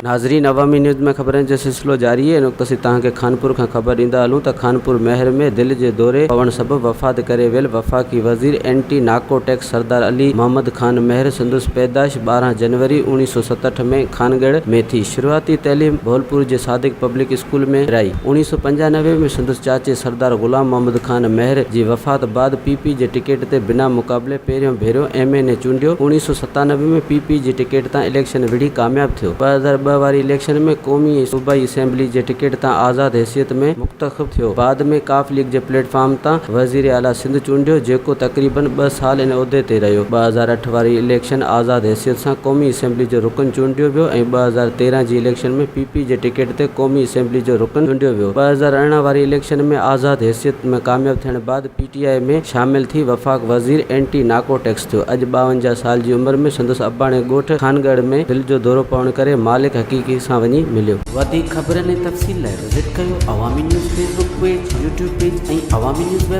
नाज़रीन, अवामी न्यूज़ में ख़बरनि जो सिलसिलो जारी है। नुक़्ते तव्हांखे खानपुर खां ख़बर ॾींदा हलूं त खानपुर महर में दिलि जे दौरे पवण सबबि वफ़ात करे वियल वफ़ाक़ी वज़ीर एंटी नार्कोटिक्स सरदार अली मोहम्मद ख़ान महर संदसि पैदाइश 12 जनवरी 1967 में खानगढ़ में थी। शुरूआती तैलीम धौलपुर जे सादिक पब्लिक स्कूल में रही। 1995 में संदसि चाचे सरदार ग़ुलाम मोहम्मद ख़ान महर जी वफ़ात बाद पीपी जे टिकट ते बिना मुक़ाबले पहिरियों भेरो MNA चूंडियो। 1997 में पीपी जी टिकट तां इलेक्शन विढ़ी कामयाब थियो। 2002 वारी इलेक्शन में क़ौमी सूबाई असेंबली जे टिकट तां आज़ाद हैसियत में मुंतख़ब थियो। बाद में काफ लीग जे प्लेटफॉर्म तां वज़ीर आला सिंध चूंडियो, जेको तक़रीबन 2 साल इन उहिदे ते रहियो। 2008 वारी इलेक्शन आज़ाद हैसियत सां क़ौमी असेंबली जो रुकन चूंडियो वियो ऐं 2013 जी इलेक्शन में पीपी जे टिकट ते क़ौमी असेंबली जो रुकन चूंडियो वियो। 2018 वारी इलेक्शन में आज़ाद हैसियत में कामयाब थियण बाद PTI में शामिल थी वफ़ाक़ वज़ीर एंटी नार्कोटिक्स थियो। अॼु 52 साल जी उमिरि में संदसि अबाणे ॻोठ खानगढ़ में दिलि जो दौरो पवण करे मालिक हक़ीक़ी सां वञी मिलियो। वधीक ख़बरनि ऐं तफ़सील लाइ विज़िट कयो अवामी news Facebook page, YouTube page ऐं अवामी न्यूज़ वेब।